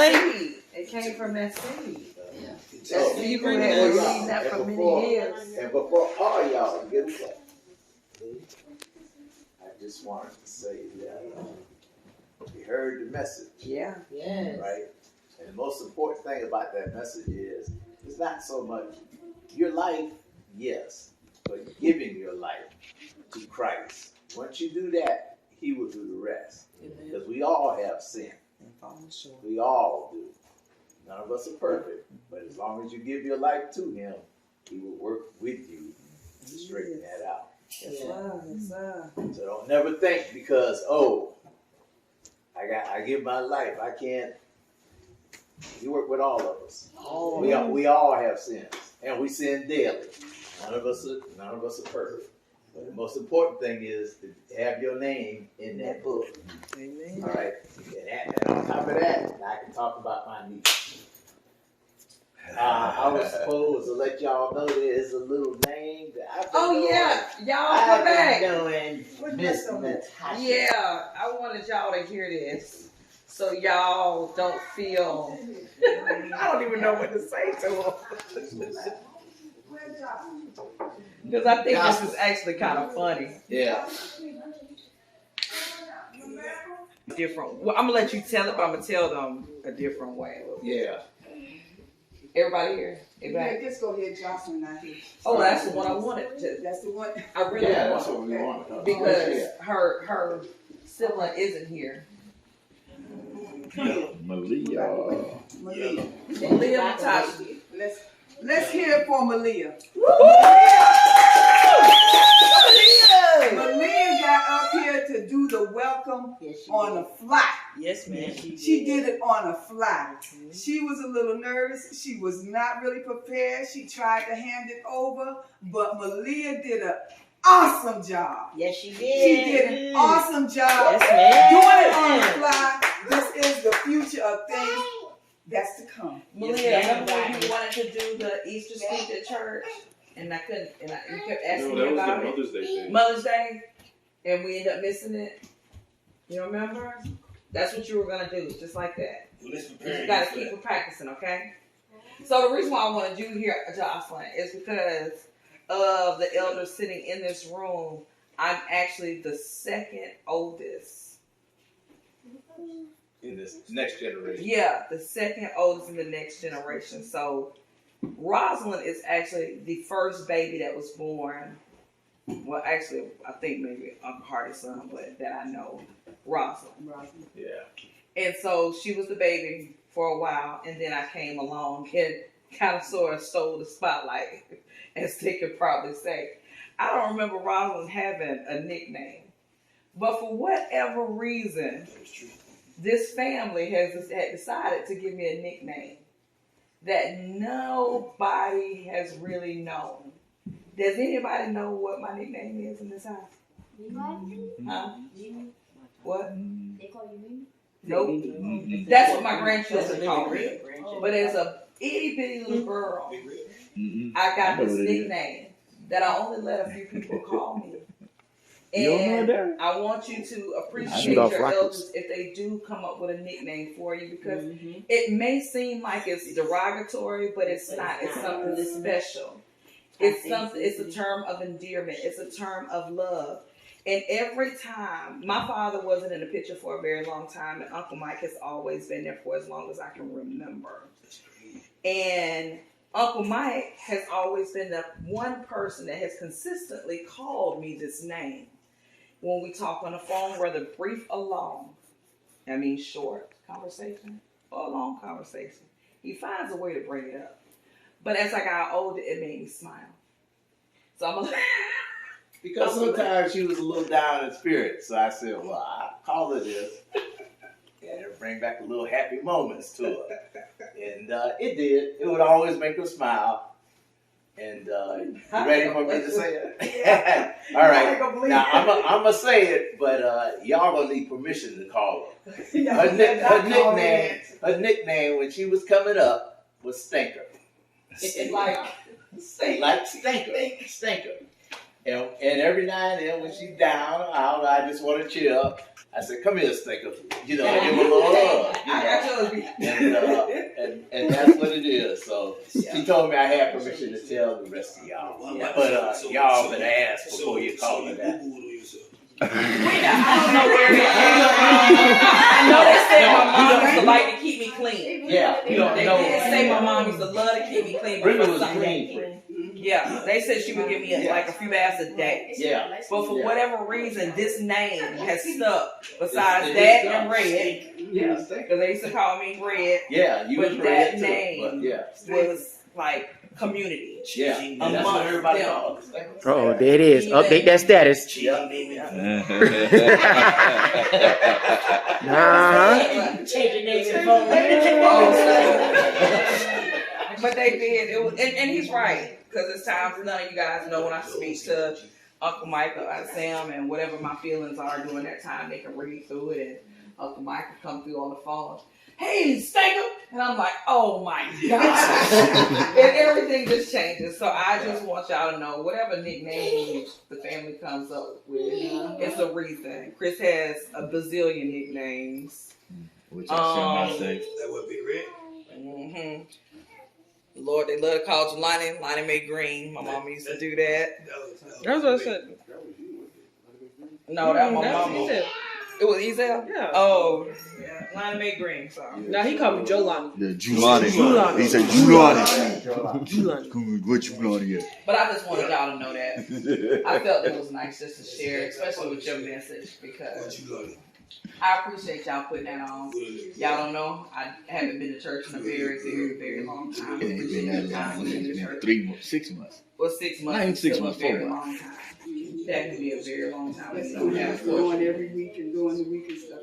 It came from that seed. Yeah. That seed had been reading that for many years. And before all y'all get what? I just wanted to say that we heard the message. Yeah. Yes. Right? And the most important thing about that message is it's not so much your life, yes, but giving your life to Christ. Once you do that, He will do the rest. Because we all have sin. We all do. None of us are perfect, but as long as you give your life to Him, He will work with you to straighten that out. Yes, sir. Yes, sir. So don't never think because I give my life. I can't. He work with all of us. We all have sins, and we sin daily. None of us are perfect. But the most important thing is to have your name in that book. Amen. All right. And on top of that, I can talk about my niece. I was supposed to let y'all know there is a little name that I've been doing. Y'all come back. Doing Miss Natasha. Yeah, I wanted y'all to hear this, so y'all don't feel. I don't even know what to say to them. Because I think this is actually kind of funny. Yeah. Different. Well, I'm gonna let you tell it, but I'm gonna tell them a different way. Yeah. Everybody here? Everybody? Yeah, just go ahead, Jocelyn. Not here. Oh, that's the one I wanted to. That's the one. I really That's want what we want. because her sibling isn't here. Malia. Malia. Leah Natasha. Let's hear it for Malia. Malia got up here to do the welcome on the fly. Yes, ma'am. She did it on a fly. She was a little nervous. She was not really prepared. She tried to hand it over, but Malia did an awesome job. Yes, she did. She did an awesome job Yes, doing it on the fly. This is the future of things that's to come. Malia, remember when you wanted to do the Easter speech at church, and I couldn't, and you kept asking me about it. Mother's Day thing. Mother's Day, and we ended up missing it. You remember? That's what you were gonna do, just like that. You gotta keep practicing, okay? So the reason why I want to do here, Jocelyn, is because of the elders sitting in this room. I'm actually the second oldest. In this next generation. Yeah, the second oldest in the next generation. So Rosalind is actually the first baby that was born. Well, actually, I think maybe Uncle Hardy's son, but that I know, Rosalind. Yeah. And so she was the baby for a while, and then I came along and kind of sort of stole the spotlight, as they could probably say. I don't remember Rosalind having a nickname, but for whatever reason, this family had decided to give me a nickname that nobody has really known. Does anybody know what my nickname is in this house? Huh? What? They call you Mimi? Nope. That's what my grandchildren call me. But as a itty bitty little girl, I got this nickname that I only let a few people call me. And I want you to appreciate your elders if they do come up with a nickname for you, because it may seem like it's derogatory, but it's not. It's something special. It's something. It's a term of endearment. It's a term of love. And every time, my father wasn't in the picture for a very long time, and Uncle Mike has always been there for as long as I can remember. And Uncle Mike has always been the one person that has consistently called me this name when we talk on the phone, whether brief or long. I mean, short conversation or a long conversation. He finds a way to bring it up. But as I got older, it made me smile. So I'm gonna Because sometimes she was a little down in spirit. So I said, well, I'll call her this. And it'll bring back a little happy moments to her. And it did. It would always make her smile. And you ready for me to say it? All right. Now, I'm going to say it, but y'all going to need permission to call her. Her nickname when she was coming up was Stinker. Like Stinker. And every now and then when she's down or out, I just want to chill. I said, "Come here, Stinker." You know, give him a little hug. You I got know? yours. And that's what it is. So she told me I had permission to tell the rest of y'all. Yeah. But y'all better ask before you call me that. I don't know where it is. I know they said my mom used to like to keep me clean. Yeah, you don't They know. did say my mom used to love to keep me clean. Brenda before was a Sunday. clean freak. Yeah, they said she would give me like a few baths a day. Yeah. But for whatever reason, this name has stuck. Besides It that is and Red, Yeah. because they used to call me Red, Yeah, you But was that red too. name- But yeah. was like community. Yeah. And that's what everybody calls it. Oh, there it is. Update that status. Yeah. Change your name to the phone. But they did. It was, and he's right, because it's times none of you guys know when I speak to Uncle Mike or Aunt Sam and whatever my feelings are during that time, they can read through it, and Uncle Mike can come through on the phone. Hey, Stinker! And I'm like, oh my God. And everything just changes. So I just want y'all to know, whatever nickname the family comes up with, it's a reason. Chris has a bazillion nicknames. Which I shall not say. That would be red. Mm-hmm. Lord, they love to call Jelani. Lonnie Mae Green. My mom used to do that. That's what I said. No, that was my That's mama. what he said. It was Ezel? Yeah. Oh, yeah. Lonnie Mae Green, sorry. Now he called me Jolani. Yeah, Julani. Julani. He said Julani. Julani. What Julani is? But I just wanted y'all to know that. I felt it was nice just to share, especially with your message, because I appreciate y'all putting that on. Y'all don't know, I haven't been to church in a very, very, very long time. I It ain't appreciate been the that time long. we It's in the been church. 3 months, 6 months. Well, 6 months. Not even 6 is still months, a very 4 months. long time. That can be a very long time. Let's We go don't have have going every week and during the week and stuff.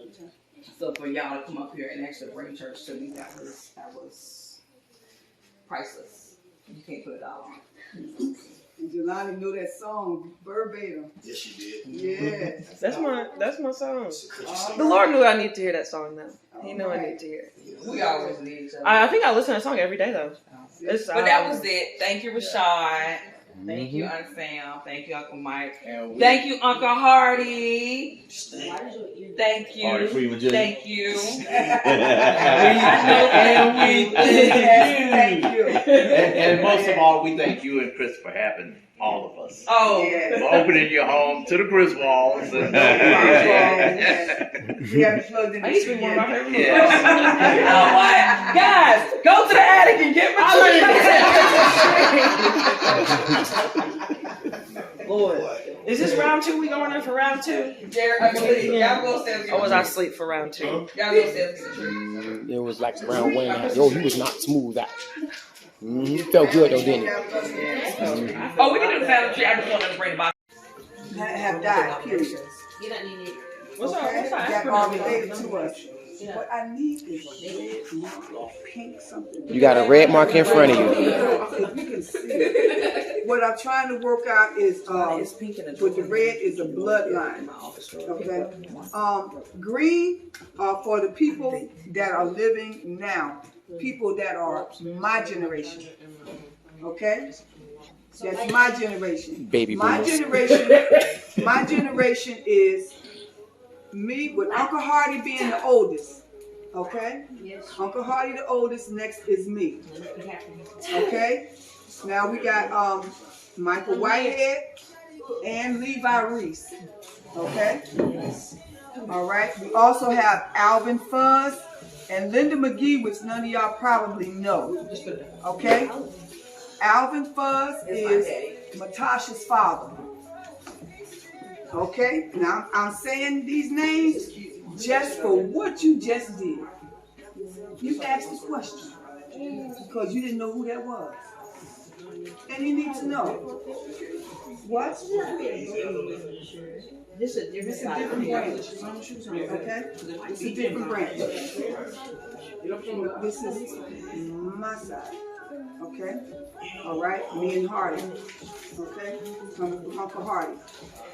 So for y'all to come up here and actually bring church to me, that was priceless. You can't put it all on. And Jelani knew that song verbatim. Yes, you did. Yeah. That's my song. The Lord knew I needed to hear that song now. He knew I needed to hear it. We always need each other. I think I listen to that song every day though. It's, But that was it. Thank you, Rashad. Thank you, Aunt Sam. Thank you, Uncle Mike. And we- Thank you, Uncle Hardy. Thank Hardy you. Freeman Jr. Thank you. Thank you. And most of all, we thank you and Chris for having all of us. Oh, Yeah. For opening your home to the Griswolds. And, We haven't plugged in I used to be one of my favorite movies. you know what? Guys, go to the attic and get Lord, is this round 2? We going in for round 2? Jared, I believe. Y'all go upstairs. Or was I asleep for round 2? Y'all go upstairs. It was like round one. Yo, he was not smooth out. He felt good though, didn't he? Oh, we can do the family tree. I just wanted to bring the box. have died, period. You don't need it. What's up? Okay? What's up? That are related to us. What I need is red mark or pink something. You got a red mark in front of you. If you can see it. What I'm trying to work out is, It's pink in the with the red is a bloodline. Okay. Green are for the people that are living now. People that are my generation. Okay? That's my generation. Baby My boomers. generation is me with Uncle Hardy being the oldest. Okay? Uncle Hardy the oldest, next is me. Okay? Now we got Michael Whitehead and Levi Reese. Okay? All right. We also have Alvin Fuzz and Linda McGee, which none of y'all probably know. Okay? Alvin Fuzz is Matasha's father. Okay? Now I'm saying these names just for what you just did. You asked the question because you didn't know who that was. And you need to know. What? This is a It's different a different branch. branch. Okay? It's a different branch. This is my side. Okay? All right? Me and Hardy. Okay? From Uncle Hardy.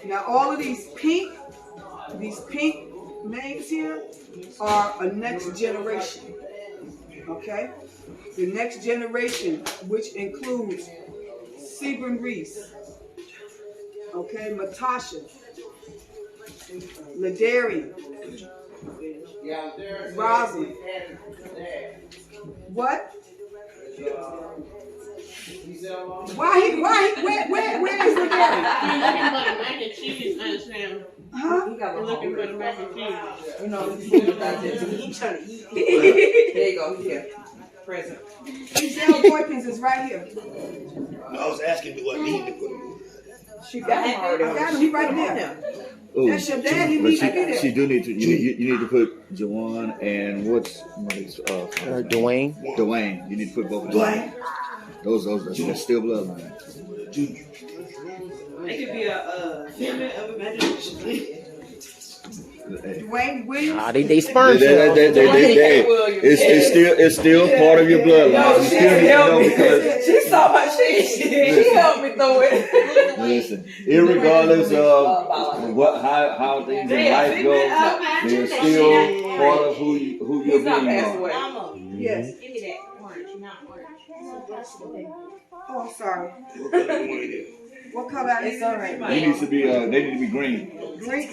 Now all of these pink names here are a next generation. Okay? The next generation, which includes Sebring Reese. Okay? Matasha. Ladarian. Rosalind. What? Where is Ladarian? Huh? We're looking for the mac and cheese. You know, he's trying to eat. There you go. Here. Present. Giselle Boykins is right here. I was asking what need to put him. She got him I already. got him. He right there. Ooh, That's your dad. He but needs to be there. she do need to. You need to put Jawan and what's Dwayne. Dwayne. You need to put both of them. Those that's still bloodline. It could be a figment of imagination. Dwayne Williams. They sperm cells. It's still part of your bloodline. You still need to know because She saw my shit. She helped me through it. listen, irregardless of how things in life go, they're still part of who you're He's not being. passed away. Mama, Yes. give me that orange, not orange. Oh, I'm sorry. What color I need? They need to be. They need to be green. Green.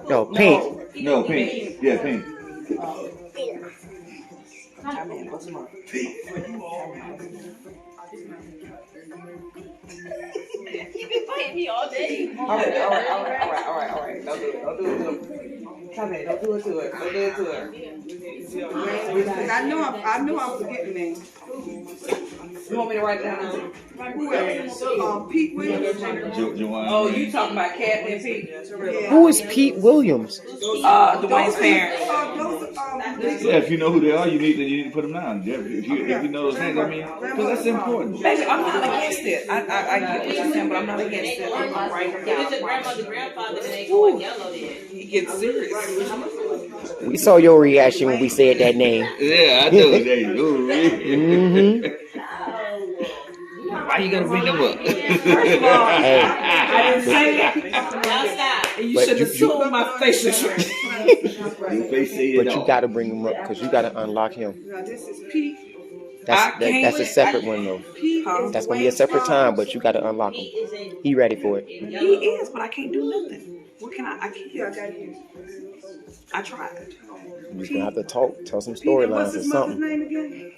No, pink. No, pink. Yeah, pink. You've been fighting me all day. All right. Don't do it. Come here. Don't do it to her. Don't do it to her. I know I'm forgetting names. You want me to write down? Who else? Pete Williams. Jawan. Oh, you talking about Kathy and Pete? Yeah. Who is Pete Williams? Dwayne's parents. Yeah, if you know who they are, you need to put them down. Yeah, if you know those names, I mean, because that's important. Baby, I'm not against it. I get what you're saying, but I'm not against it. I'm gonna write them If it's a down. grandmother, grandfather, then they going yellow then. He gets serious. We saw your reaction when we said that name. Yeah, I know they. Mm-hmm. Why you gotta bring them up? Hey, I didn't say that. Now stop. And you But should have you- seen my facial expression. Your face say it but you all. got to bring him up because you got to unlock him. Now this is Pete. That's a separate one though. Pete is That's gonna be a separate time, but you got to unlock him. He is in He ready for it. He is, but I can't do nothing. What can I can't. Yeah, I got you. I tried. You're just gonna have to tell some Pete, and what's storylines or his mother's something. name again?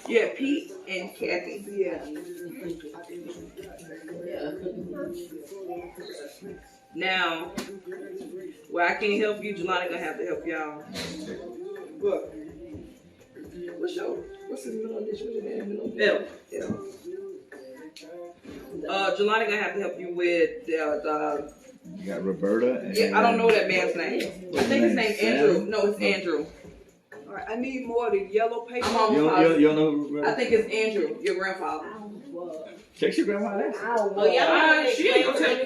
Yeah, Pete and Kathy. Yeah. Now, where I can't help you, Jelani gonna have to help y'all. What? What's his middle initial? L. Jelani gonna have to help you with the You got Roberta. And yeah, I don't know that man's name. I think his name's Andrew. No, it's Andrew. All right, I need more of the yellow paper. I'm almost You positive. don't know Roberta? I think it's Andrew, your grandfather. Check your grandma. Oh, y'all She ain't gonna tell me.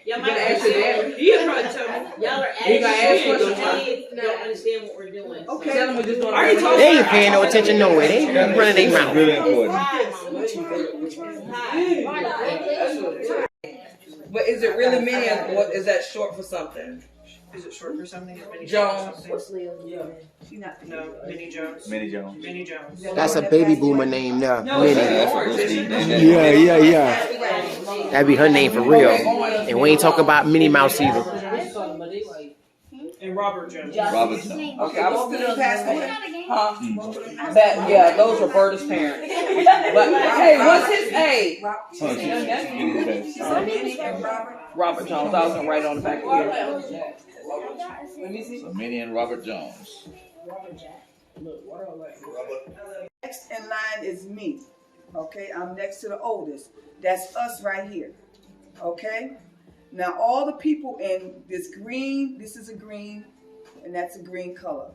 Y'all You might gotta ask your understand. dad. He'll probably tell me. Y'all are You gotta ask asking questions. questions. They don't understand what we're doing. Okay. Tell him we're just doing I already told They ain't paying no attention nowhere. They ain't running their mouth. Really important. Hi. But is it really many? What is that short for something? Is it short for something? Minnie Jones. She not. No, Minnie Jones. Minnie Jones. Minnie Jones. That's a baby boomer name now. No, Minnie. it's orange, isn't it? Yeah. That'd be her name for real. And we ain't talking about Minnie Mouse either. And Robert Jones. Robert Jones. Okay, I won't put it past me. Huh? That yeah, those are Roberta's parents. But hey, what's his age? Oh, she's Robert Jones. I was gonna write it on the back of here. Let me see. So Minnie and Robert Jones. Next in line is me. Okay, I'm next to the oldest. That's us right here. Okay? Now all the people in this green, this is a green, and that's a green color,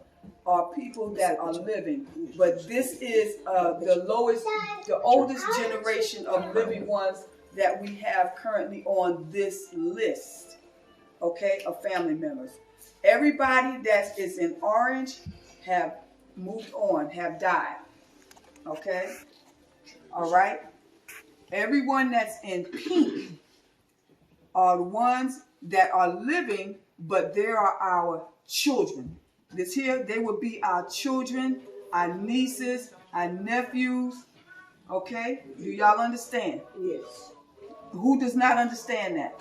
are people that are living. But this is the oldest generation of living ones that we have currently on this list, okay, of family members. Everybody that is in orange have moved on, have died, okay? All right? Everyone that's in pink are the ones that are living, but they are our children. This here, they would be our children, our nieces, our nephews, okay? Do y'all understand? Yes. Who does not understand that?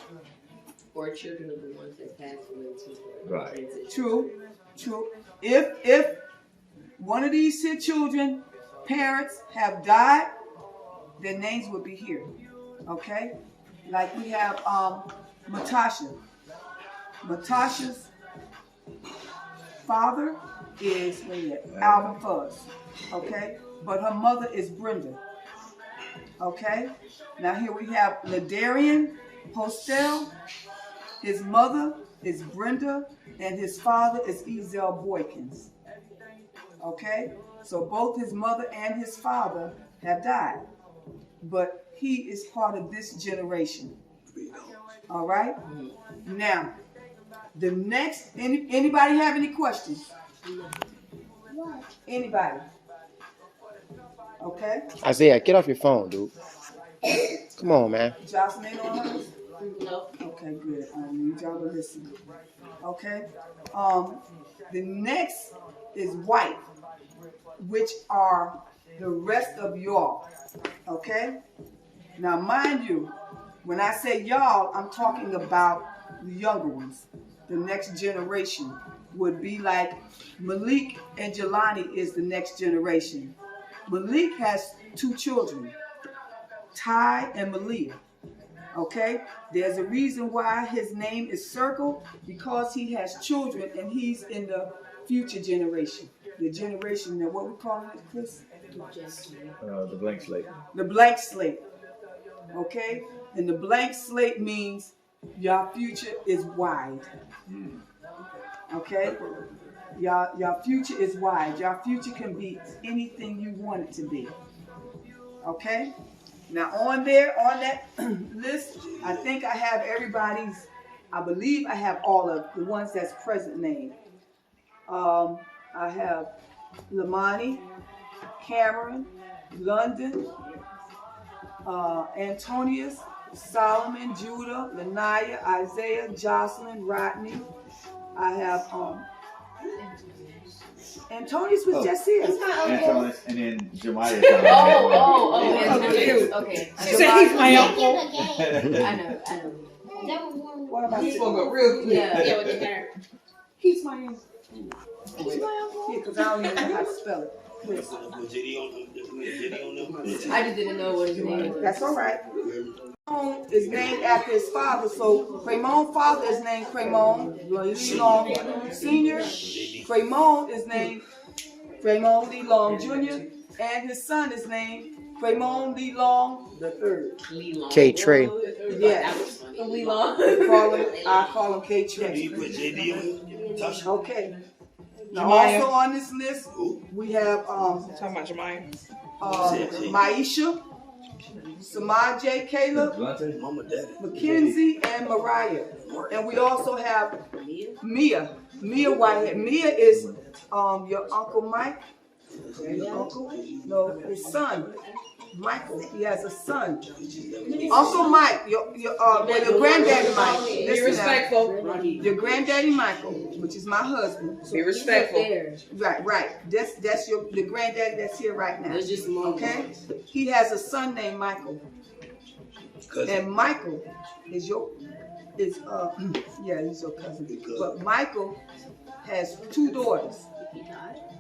or children of the ones that passed away too. Right. True. If one of these children, parents have died, their names would be here. Okay? Like we have Matasha. Matasha's father is Alvin Fuzz. Okay? But her mother is Brenda. Okay? Now here we have Ladarian Postel. His mother is Brenda, and his father is Ezel Boykins. Okay? So both his mother and his father have died. But he is part of this generation. All right? Now, the next, anybody have any questions? Anybody? Okay? Isaiah, get off your phone, dude. Come on, man. Jocelyn ain't on hers? No. Okay, good. I need y'all to listen. Okay? The next is white, which are the rest of y'all. Okay? Now, mind you, when I say y'all, I'm talking about the younger ones. The next generation would be like Malik and Jelani is the next generation. Malik has 2 children, Ty and Malia. Okay? There's a reason why his name is circled, because he has children and he's in the future generation. The generation that, what we call it, Chris? The blank slate. The blank slate. Okay? And the blank slate means your future is wide. Okay? Your future is wide. Your future can be anything you want it to be. Okay? Now on that list, I think I have everybody's, I believe I have all of the ones that's present name. I have Lamani, Cameron, London, Antonius, Solomon, Judah, Lanaya, Isaiah, Jocelyn, Rodney. I have Antonius was just here. Antonis, and then Jemiah. Okay. She said he's my uncle. I know. What about He you? spoke up real clear. Yeah, with the hair. He's my uncle. Yeah, because I don't even know how to spell it. Chris. I just didn't know what his name was. That's all right. Cremon is named after his father, so Cremon's father is named Cremon Lee Long Sr. Cremon is named Cremon Lee Long Jr. and his son is named Cremon Lee Long III. K. Trey. Yeah, Lee Long. I call him K. Trey. Okay. Now also on this list we have Talking about Jemiah. Maisha, Samaje, Caleb, Mackenzie, and Mariah. And we also have Mia Whitehead. Mia is your Uncle Mike. Your uncle? No, his son. Michael. He has a son. Uncle Mike, your granddaddy Mike. Be Listen respectful. now. Your granddaddy Michael, which is my husband. Be respectful. Right. That's the granddaddy that's here right now. Okay? He has a son named Michael. And Michael is he's your cousin. But Michael has 2 daughters.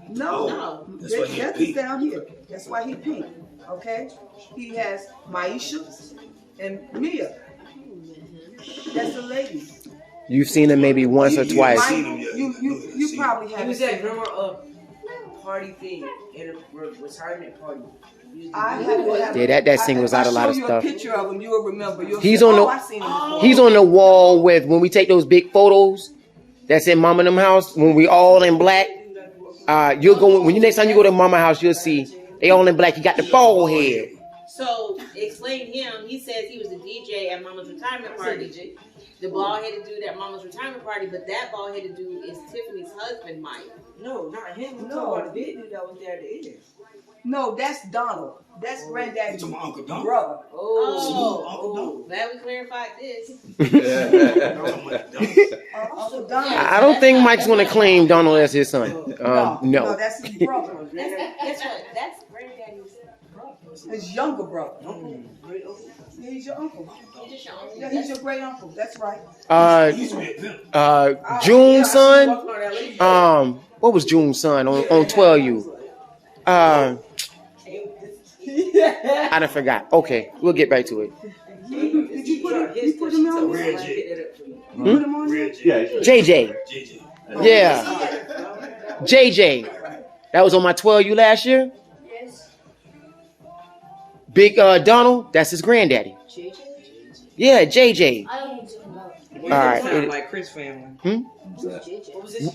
No. That is down here. That's why he pink. Okay? He has Maisha and Mia. That's a lady. You've seen him maybe once or twice. You probably He haven't was seen at him. remember a party thing at a retirement party. Yeah, that singles out a lot of If I show you a stuff. picture of him, you'll remember. You'll He's say, on the- I seen him before. He's on the wall with, when we take those big photos, that's in Mama and them house, when we all in black. You'll go, when you next time you go to Mama house, you'll see they all in black. He got the bald head. So explain him. He says he was a DJ at Mama's retirement party. The bald-headed dude at Mama's retirement party, but that bald-headed dude is Tiffany's husband, Mike. No, not him. I'm No. talking about the big dude that was there at the end. No, that's Donald. That's granddaddy's To my Uncle Don. brother. Oh, glad we clarified this. Uncle Donald. I don't think Mike's gonna claim Donald as his son. No, No. that's his brother. Guess what? That's granddaddy's brother. His younger brother. Yeah, he's your uncle. Yeah, he's your great uncle. That's right. June's son. What was June's son on 12U? I done forgot. Okay, we'll get back to it. Did you put him on there? Put him on there? Yeah. JJ. Yeah. JJ. That was on my 12U last year. Big Donald, that's his granddaddy. Yeah, JJ. All right. Sound like Chris family.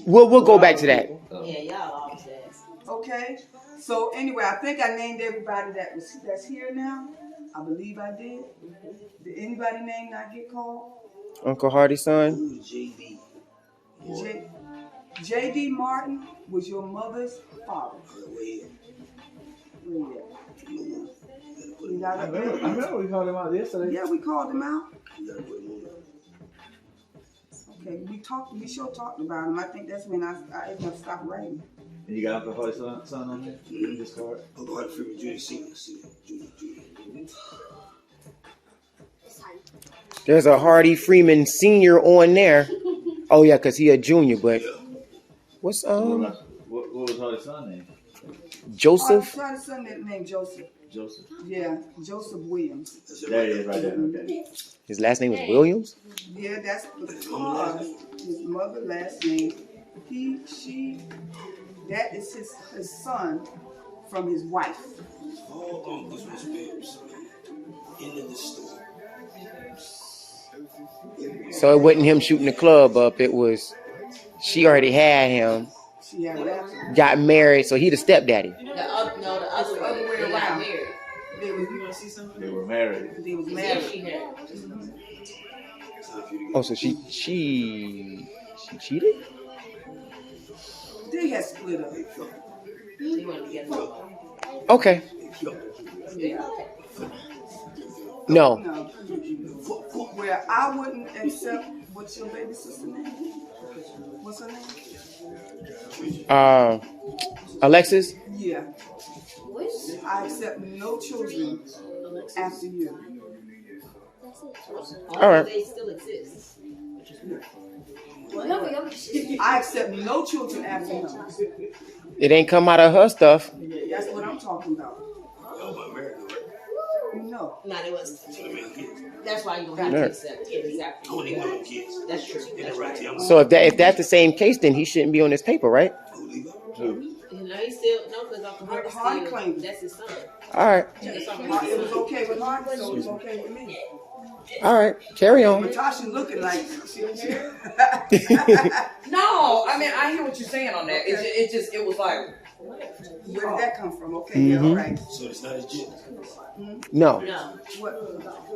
We'll go back to that. Yeah, y'all always ask. Okay. So anyway, I think I named everybody that's here now. I believe I did. Did anybody name not get called? Uncle Hardy's son. J.D. Martin was your mother's father. I remember we called him out yesterday. Yeah, we called him out. Okay, we sure talked about him. I think that's when I ended up stopped writing. And you got Uncle Hardy's son on there? In this card? Uncle Hardy Freeman Jr. Senior. There's a Hardy Freeman Senior on there. Oh yeah, cause he a junior. But what's What was Hardy's son name? Joseph? Hardy's son named Joseph. Joseph. Yeah, Joseph Williams. There it is, right there. Okay. His last name was Williams. Yeah, that's because his mother's last name. That is his son from his wife. All uncles was Williams. End of the story. So it wasn't him shooting the club up. It was she already had him. She had that. Got married, so he the stepdaddy. The other way around. around. Married. They They were married. They was Yeah, married. she had. Oh, so she cheated? They had split up. They wanted to get her. Okay. No. No. Where I wouldn't accept what's your baby sister name? What's her name? Alexis. Yeah. I accept no children after you. All right. They still exist. I accept no children after him. It ain't come out of her stuff. That's what I'm talking about. No. No, it wasn't. That's why you don't have to accept it. Exactly. That's true. That's right. So if that's the same case, then he shouldn't be on this paper, right? No, he's still because Uncle Hardy Hardy still. claimed it. That's his son. All right. That's Uncle It Hardy's was son. okay with Hardy, so it was okay with me. All right. Carry on. Natasha looking like No, I mean I hear what you're saying on that. It was like, where did that come from? Okay, yeah, all right. So it's not his gender. No, No. What?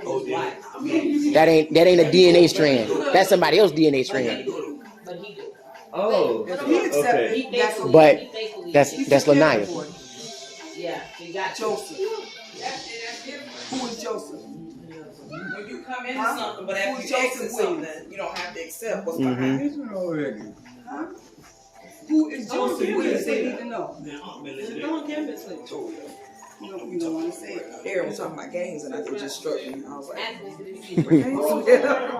Oh, damn. that ain't a DNA strand. That's somebody else's DNA strand. But he do. Oh, He accepted. okay. He faithfully. But he faithfully. that's Lanaya. Yeah. He got Joseph. Who is Joseph? when you come into Huh? something, but Who's after you Joseph exit Williams? something, you don't have to accept what's Mhm. behind it. Huh? Who is Joseph Williams? They need to know. Man, I'm been It's listening. on campus. You don't want to say it. Aaron was talking about games, and I think it just struck me. I was like,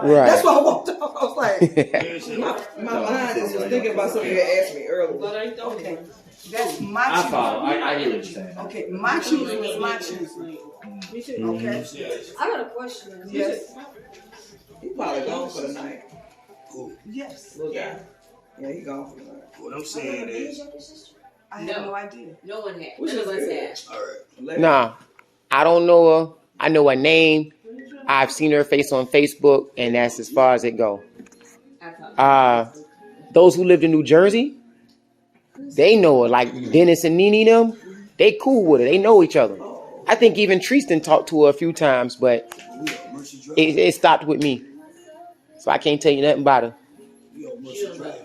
Right. that's why I walked off. I was like, Right. my mind just was thinking about something you had asked me earlier. Okay. That's my I choosing. follow. I hear what you're saying. Okay, my choosing is my choosing. Okay? I got a question. Yes. He probably gone for the night. Yes. Little guy. Yeah, he gone for the night. What I'm saying is, I have no idea. No one had. Which None of is us good. had. all right. Nah, I don't know her. I know her name. I've seen her face on Facebook, and that's as far as it go. Those who lived in New Jersey, they know her. Like Dennis and Nene them, they cool with her. They know each other. I think even Tristan talked to her a few times, but it stopped with me. So I can't tell you nothing about her. We on She Mercy don't know. Drive.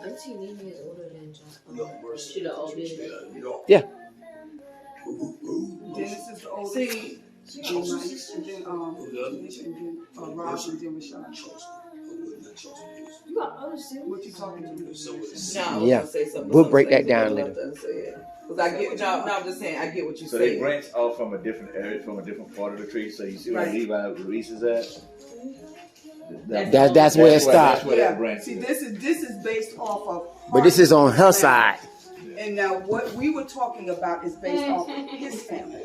Auntie Nene is older than John. We on Mercy. She the oldest. You know. Yeah. Dennis is the oldest. See, And then Dennis, and then Rob, and then Rashawn. You got other siblings? What you talking to? no, I was Yeah. gonna say something. We'll break that Something down I later. left unsaid. Cause I get I'm just saying I get what you So saying. they branch off from a different area, from a different part of the tree. So you see where Levi Reese is at. That's where it stopped. That's where that branch See, is. this is based off of. But this is on her side. And now what we were talking about is based off of his family.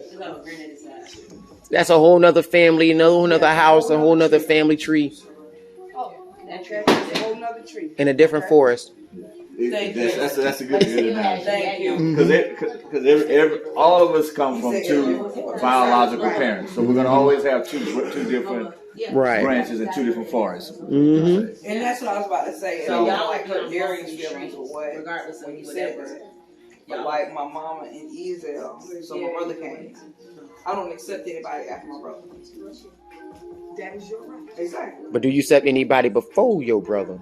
That's a whole nother family, another whole nother house, a whole nother family tree Okay, it's a whole nother tree. in a different forest. Thank you. That's a good analogy. Thank you. Because all of us come from two biological parents, so we're gonna always have two different Right. branches and two different forests. Mm-hmm. And that's what I was about to say. So So y'all y'all like be on hurt Darian's both feelings or what? regardless of When you said whatever. that. But like my mama and Ezel, so my brother came. I don't accept anybody after my brother. That is your right. Exactly. But do you accept anybody before your brother?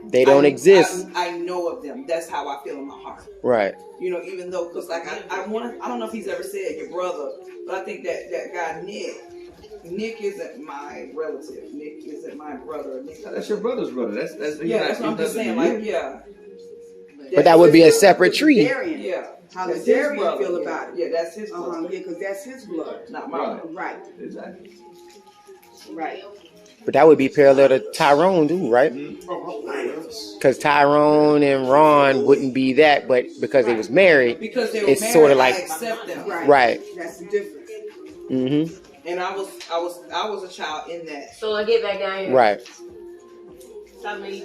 They don't exist. I know of them. That's how I feel in my heart. Right. You know, even though, cause like I don't know if he's ever said your brother, but I think that guy Nick isn't my relative. Nick isn't my brother. That's your brother's brother. That's what I'm just saying. Like, yeah. But that would be a separate tree. Darian. Yeah. How That's does his Darian brother. feel about it? Yeah, that's his brother. Yeah, because that's his blood. Not mine. Right. Exactly. Right. But that would be parallel to Tyrone too, right? Because Tyrone and Ron wouldn't be that, but because they was married, Because they were it's married, sort of like I accept them. right. That's the difference. Mm-hmm. And I was a child in that. So I get back down here. Right.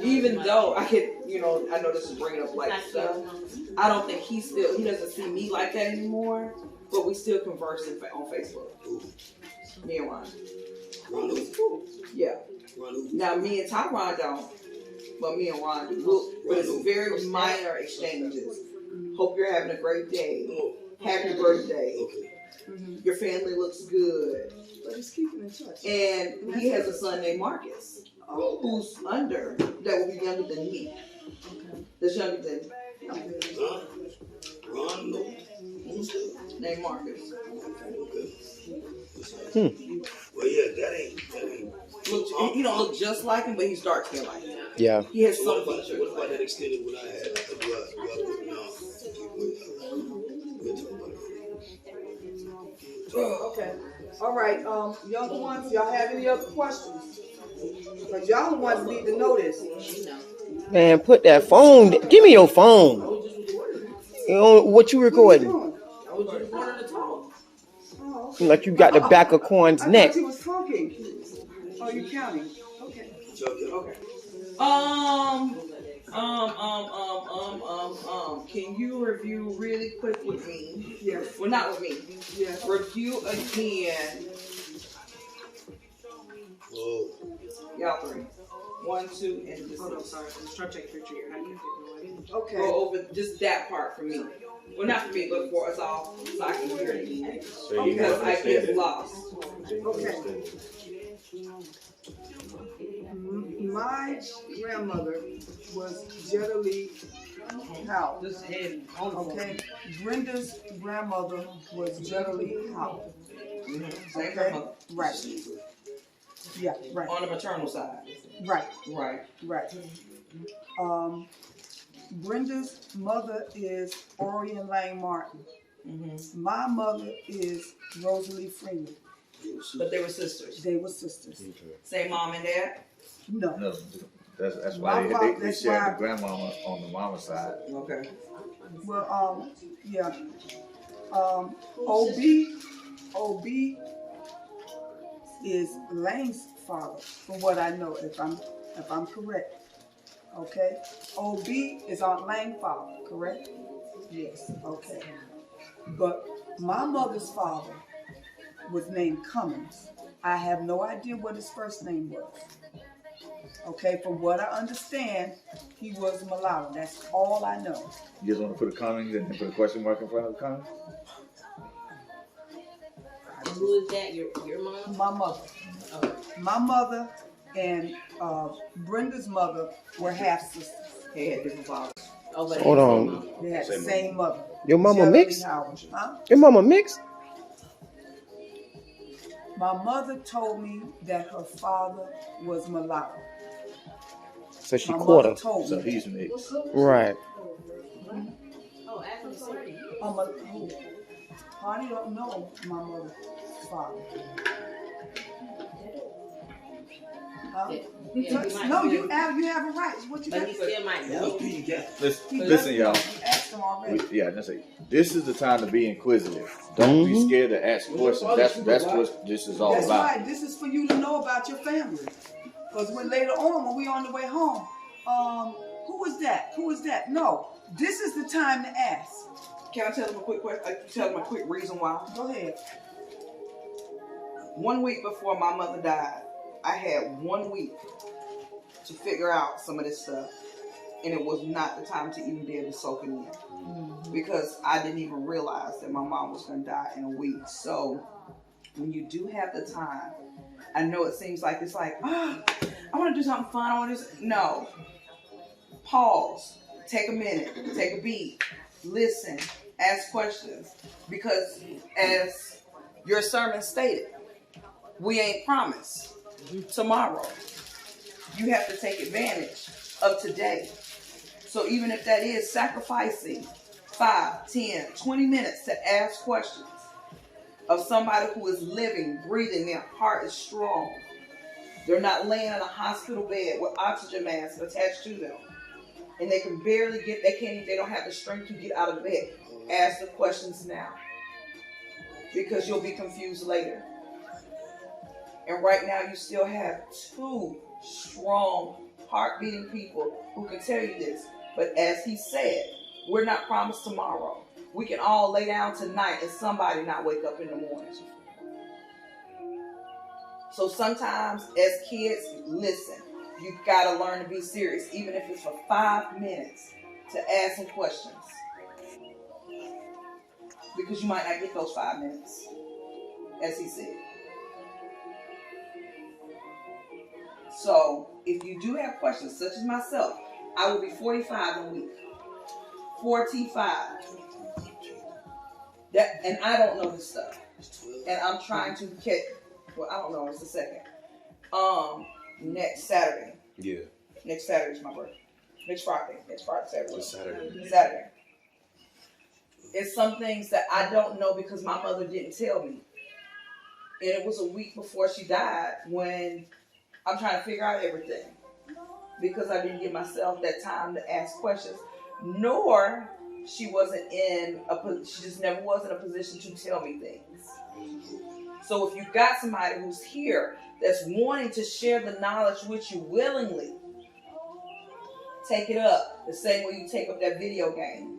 Even though I could, I know this is bringing up like stuff. I don't think he doesn't see me like that anymore. But we still converse on Facebook. Me and Ron. Yeah. Now me and Tyron don't, but me and Ron do. But it's very minor exchanges. Hope you're having a great day. Happy birthday. Your family looks good. But he's keeping in touch. And he has a son named Marcus, who's that will be younger than me. That's younger than Ron, no. named Marcus. Well, yeah, that ain't. He don't look just like him, but he's dark skin like him. Yeah. He has So some features. what about that extended what I had? Okay. All right. Younger ones, y'all have any other questions? Because y'all the ones need to know this. Man, put that phone. Give me your phone. You know what you recording? Like you got the back of Corn's neck. I thought you was talking. Oh, you counting? Okay. Okay. Can you review really quick with me? Yes. Well, not with me. Yes. Review again. Whoa. Y'all three. 1, 2, and this. Hold on, sorry. I'm just trying to take a picture here. How do you do it? Okay. Go over just that part for me. Well, not for me, but for us all, so I can hear it. Because I get lost. Okay. My grandmother was Jetta Lee Howell. Okay. Brenda's grandmother was Jetta Lee Howell. Same grandmother. Right. Yeah, right. On the maternal side. Right. Right. Brenda's mother is Orion Lang Martin. Mm-hmm. My mother is Rosalie Freeman. But they were sisters. They were sisters. Same mom and dad? No. No, that's why they share the grandmama on the mama side. Okay. Well, yeah. OB is Lang's father, from what I know, if I'm correct. Okay. OB is Aunt Lang's father, correct? Yes. Okay. But my mother's father was named Cummins. I have no idea what his first name was. Okay, from what I understand, he was mulatto. That's all I know. You just want to put a Cummings and put a question mark in front of the Cummings? Who is that? Your mom? My mother. My mother and Brenda's mother were half sisters. They had different fathers. Hold on. They had the same mother. Your mama Jetta Lee mixed? Howell. Huh? Your mama mixed? My mother told me that her father was mulatto. So she My caught mother her. told So me. he's mixed. Right. mother sick? My mother, Hardy don't know my mother's father. Huh? No, you have a right. What you got? But he still might know. Listen, y'all. Asked him already. Yeah, that's it. This is the time to be inquisitive. Don't be scared to ask questions. That's what this is all That's about. right. This is for you to know about your family. Because when later on, when we on the way home, who was that? Who was that? No, this is the time to ask. Can I tell them a quick question? Tell them a quick reason why? Go ahead. 1 week before my mother died, I had 1 week to figure out some of this stuff, and it was not the time to even be able to soak it in, because I didn't even realize that my mom was going to die in a week. So when you do have the time, I know it seems like it's like, I want to do something fun. I want to do something. No. Pause. Take a minute. Take a beat. Listen. Ask questions. Because as your sermon stated, we ain't promised tomorrow. You have to take advantage of today. So even if that is sacrificing 5, 10, 20 minutes to ask questions of somebody who is living, breathing, their heart is strong. They're not laying in a hospital bed with oxygen masks attached to them. And they can barely they don't have the strength to get out of bed. Ask the questions now. Because you'll be confused later. And right now you still have 2 strong, heart-beating people who can tell you this. But as he said, we're not promised tomorrow. We can all lay down tonight and somebody not wake up in the morning. So sometimes as kids, listen, you gotta learn to be serious, even if it's for 5 minutes, to ask some questions. Because you might not get those 5 minutes, as he said. So if you do have questions, such as myself, I will be 45 in a week. 45. And I don't know this stuff. And I'm trying to catch, well, I don't know, it's the second. Next Saturday. Yeah. Next Saturday is my birthday. Next Friday, Saturday. What's Saturday? Saturday. It's some things that I don't know because my mother didn't tell me. And it was a week before she died when I'm trying to figure out everything. Because I didn't give myself that time to ask questions. Nor she just never was in a position to tell me things. So if you've got somebody who's here that's wanting to share the knowledge with you willingly, take it up. The same way you take up that video game.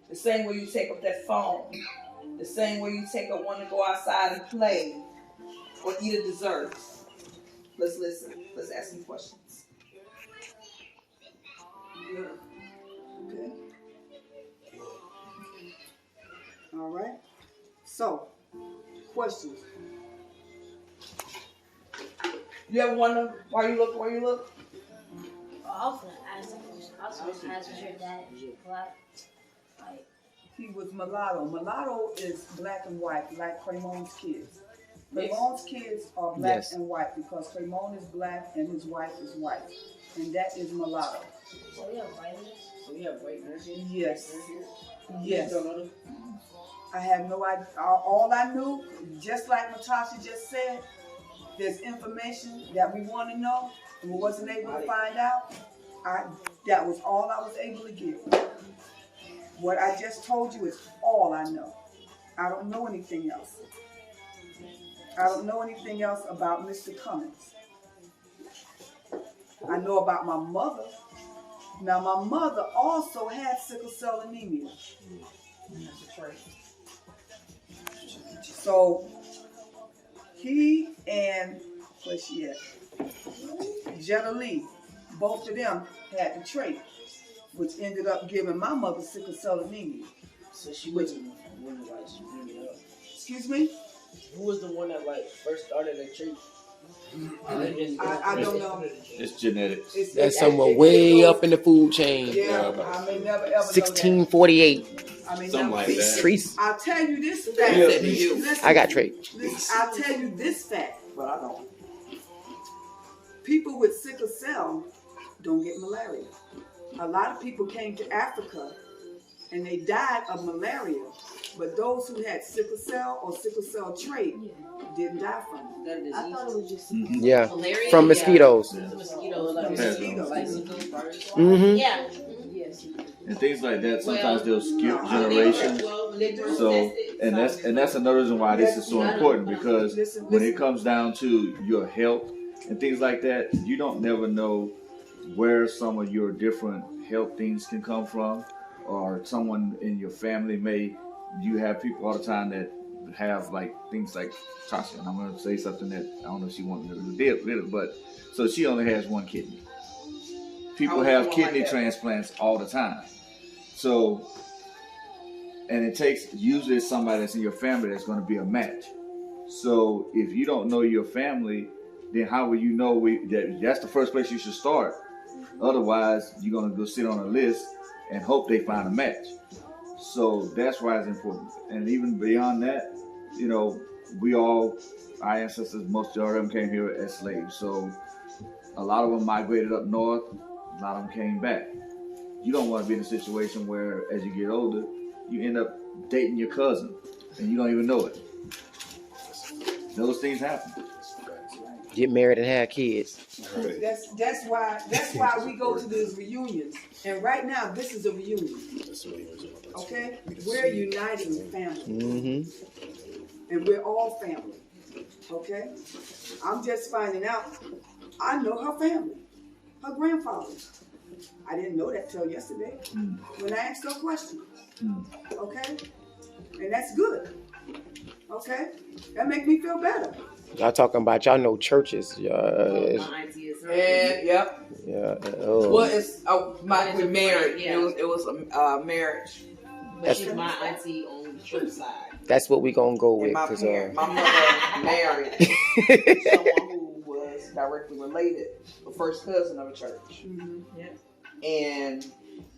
The same way you take up that phone. The same way you take up one to go outside and play or eat a dessert. Let's listen. Let's ask some questions. Okay. All right. So, questions. You ever wonder why you look? I was gonna ask a question. I was gonna ask, was your dad black? Like, He was mulatto. Mulatto is black and white, like Cramon's kids. Cramon's kids are black and white because Cramon is black and his wife is white. And that is mulatto. so we have whiteness? So we have white nurses? Yes. You Yes. don't know them? I have no idea. All I knew, just like Natasha just said, there's information that we want to know and we wasn't able to find out. That was all I was able to give. What I just told you is all I know. I don't know anything else. I don't know anything else about Mr. Cummings. I know about my mother. Now, my mother also had sickle cell anemia. So, he and, where's she at? Jetta Lee, both of them had the trait, which ended up giving my mother sickle cell anemia. So she wasn't the one that like screwed it up. Excuse me? Who was the one that like first started the treat? I don't know. It's genetics. That's somewhere way up in the food chain. Yeah, I may never ever 1648. know that. I may Something never like see that. Trees. I'll tell you this fact. Yeah. Listen, I got trait. listen, I'll tell you this fact. But I don't. People with sickle cell don't get malaria. A lot of people came to Africa and they died of malaria. But those who had sickle cell or sickle cell trait didn't die from it. I thought it was just Yeah, malaria. from mosquitoes. Mosquitoes. Mm-hmm. Yeah. And things like that. Sometimes they'll skip generations. So, and that's another reason why this is so important, because when it comes down to your health and things like that, you don't never know where some of your different health things can come from, or someone in your family may. You have people all the time that have like things like Tasha, and I'm going to say something that I don't know if she wants me to do with it, but so she only has one kidney. People have kidney transplants all the time. So, and it takes usually somebody that's in your family that's going to be a match. So if you don't know your family, then how will you know that's the first place you should start? Otherwise, you're going to go sit on a list and hope they find a match. So that's why it's important. And even beyond that, you know, our ancestors, most of them came here as slaves. So a lot of them migrated up north. A lot of them came back. You don't want to be in a situation where, as you get older, you end up dating your cousin and you don't even know it. Those things happen. Get married and have kids. That's why we go to these reunions. And right now, this is a reunion. Okay, we're uniting family, Mm-hmm. and we're all family. Okay, I'm just finding out. I know her family, her grandfather. I didn't know that till yesterday when I asked her a question. Okay, and that's good. Okay, that makes me feel better. Y'all talking about y'all know churches. My auntie is her. And yep. Yeah. Well, it's we married. Yeah. It was a marriage. But she's my auntie on the church side. That's what we gonna go with. And my 'cause, parents, my mother married someone who was directly related, the first cousin of the church. And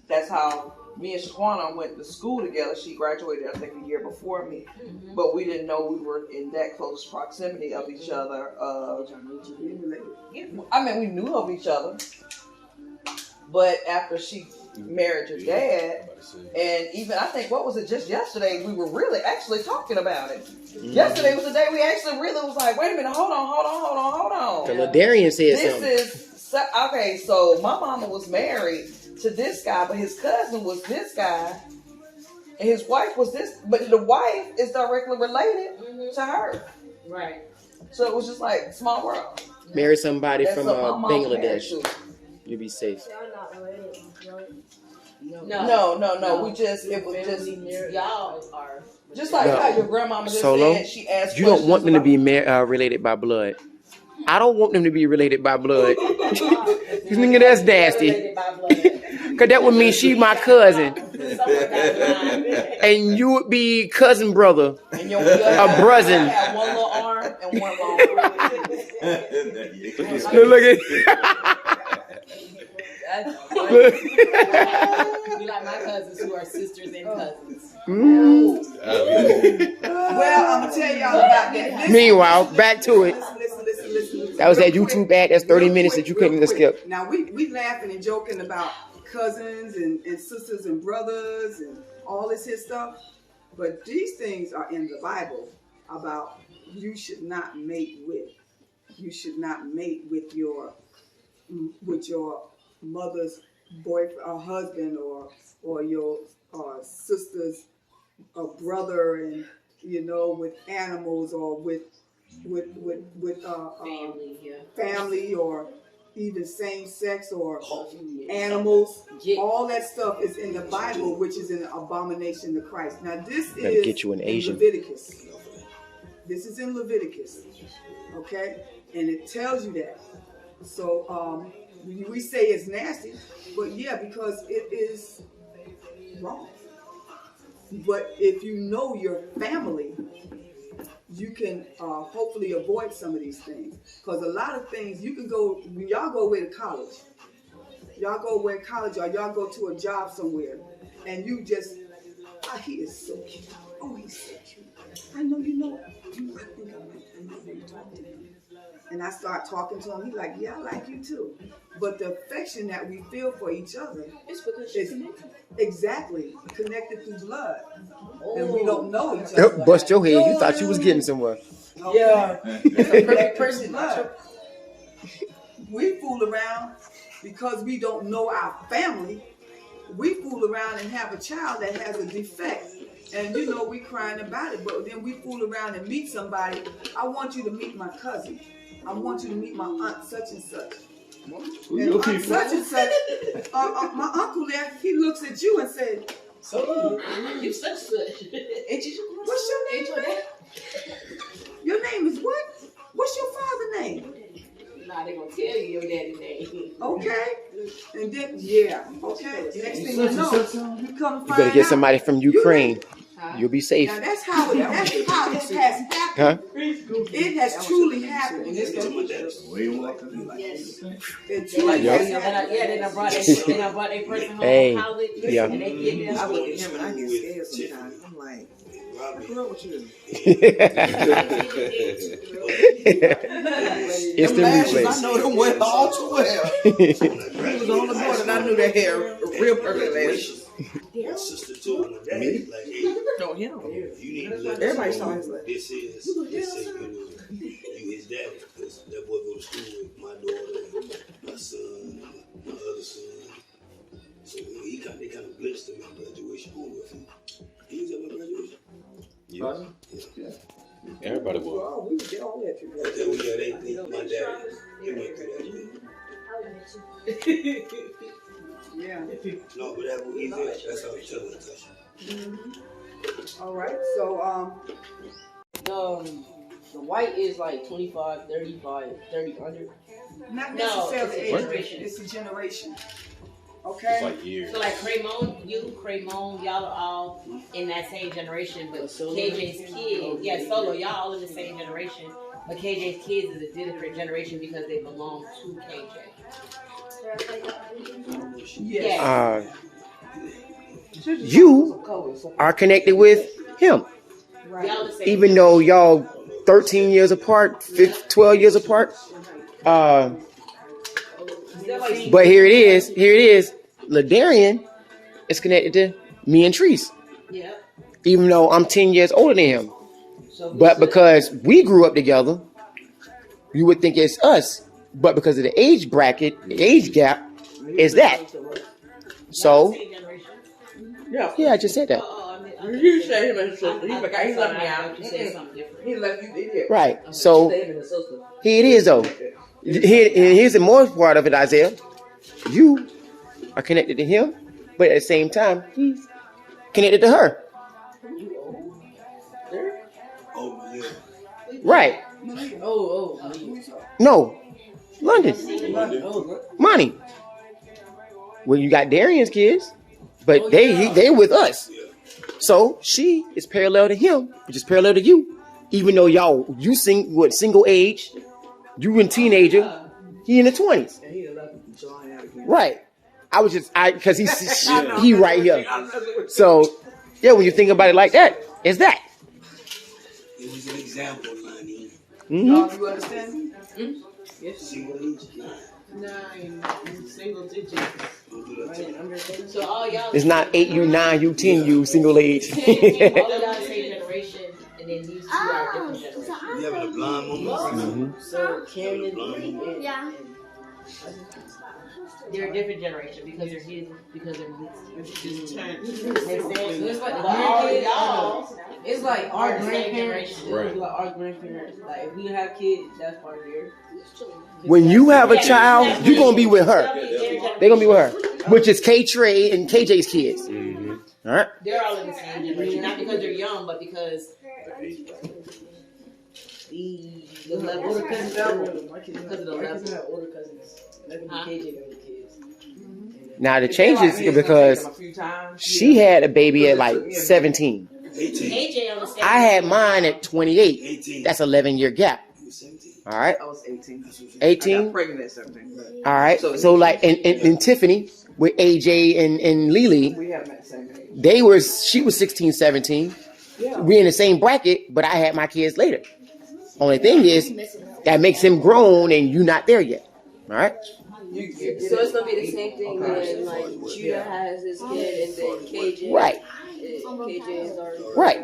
that's how me and Shaquana went to school together. She graduated, I think, a year before me. But we didn't know we were in that close proximity of each other. I mean, we knew of each other. But after she married your dad, and even, I think, what was it, just yesterday, we were really actually talking about it. Yesterday was the day we actually really was like, wait a minute, hold on. Till Darian said something. Okay, so my mama was married to this guy, but his cousin was this guy, and his wife was this, but the wife is directly related to her. Right. So it was just like small world. Marry somebody That's from what my mom Bangladesh. married to. You'll be safe. Y'all not related, right? No. We just, it was just, y'all are just like how your grandmama just Solo, said, she asked you don't want them to questions be related by blood. I don't want them to be related by blood. This nigga, that's nasty. Cause that would mean she my cousin, and you would be cousin brother, and your a brother. have one little arm and one long Look at. be like my cousins who are sisters and cousins. Well, I'm gonna tell y'all about that. Meanwhile, back to it. Listen. That was that YouTube ad. That's 30 minutes that you couldn't even skip. Now we laughing and joking about cousins and sisters and brothers and all this here stuff, but these things are in the Bible about you should not mate with. You should not mate with your mother's boyfriend or husband or your sister's brother, and with animals or with family or even same sex or animals. All that stuff is in the Bible, which is an abomination to Christ. Now this is get you an Asian. Leviticus. This is in Leviticus, okay, and it tells you that. So we say it's nasty, but yeah, because it is wrong. But if you know your family, you can hopefully avoid some of these things. Because a lot of things, you can go, when y'all go away to college, or y'all go to a job somewhere, and you just, he is so cute. Oh, he's so cute. I know you know. I think I know you talk to him. And I start talking to him. He's like, yeah, I like you too. But the affection that we feel for each other It's because is exactly connected through blood. And we don't know each Yep, other. bust your head. You thought you was getting somewhere. Okay? Yeah. It's a perfect person blood. We fool around because we don't know our family. We fool around and have a child that has a defect. And you know, we crying about it, but then we fool around and meet somebody. I want you to meet my cousin. I want you to meet my aunt such and such. And aunt such and such, my uncle there, he looks at you and says, so you such. what's your name? Your name is what? What's your father's name? Nah, they gonna tell you your daddy name. Okay. And then, yeah, okay. Next thing you know, you come You find better get out. somebody from Ukraine. You'll be safe. Now that's how it has happened. Huh? It has truly happened. Yes. It truly Yep. has happened. Then I brought their person home Hey, from college. yeah. And they get them. I look at him and I get scared sometimes. I'm like, what's wrong with you? It's the Them lashes, I replays. know them well all too well. He was on the board and I knew that hair real perfect lashes. My sister told my daddy, like, hey, No, him. you need to let Everybody us saw know his leg. this is, you his daddy. Because that boy go to school with my daughter, my son, my other son. So they kind of blitzed him at graduation. Who was he? He was at my graduation? Yeah. Everybody was. Oh, we did all that together. My daddy, he went through that. Yeah. No, but that was easy. That's how I'm telling Tasha. All right. So The white is like 25, 35, 30 under. not No, necessarily it's a age, generation. it's a generation. It's Okay. like years. So like Craymone, y'all are all in that same generation, but KJ's kid, Solo, y'all all in the same generation, but KJ's kids is a different generation because they belong to KJ. Yes. You are connected with him. Right. Y'all the same. Even though y'all 13 years apart, 12 years apart. But here it is. Ladarian is connected to me and Treese. Yeah. Even though I'm 10 years older than him. But because we grew up together, you would think it's us. But because of the age bracket, the age gap, is that. So, Same generation. yeah, I just said that. You said him and his sister. He left me I out. thought you said something different. He left you in here. Right. So, Him and his sister. here it is, though. Here's the more part of it, Isaiah. You are connected to him, but at the same time, he's connected to her. Oh, yeah. Right. Oh. No. London. Money. Well, you got Darian's kids, but they with us. So she is parallel to him, which is parallel to you. Even though you single age, you in teenager, he in the 20s. And he left him July out again. Right. Because he right here. So yeah, when you think about it like that, it's that. It was an example, Lonnie. Mm-hmm. You understand? Yes. Single age, 9 single digits. don't do that to me. So all y'all. It's not 8, you 9, you 10, you single age. All of y'all the same generation, and then these two are different generations. You having a blind moment? So Canyon and Yeah. They're a different generation because they're his, because they're mixed. But all y'all, it's like are our the same grandparents. generation. Right. Like our grandparents. Like if we have kids, that's part of theirs. When you have a child, you're gonna be with her. They're gonna be with her, which is K Trey and KJ's kids. All right. They're all in the same generation, not because they're young, but because the level. Older cousins. Because of the level. have older cousins. Maybe Huh? KJ got the kids. Now the changes because she had a baby at like 17. 18. KJ on the same. I had mine at 28. 18. That's 11-year gap. You was 17. All right. I was 18. 18? I got pregnant at 17. All right. So like and Tiffany with AJ and Lily, We have them at the same age. she was 16, 17. We in the same bracket, but I had my kids later. Only thing is, that makes him grown and you not there yet. All right? So it's gonna be the same thing when like Judah has his kid and then KJ. Right. KJ is already. Right.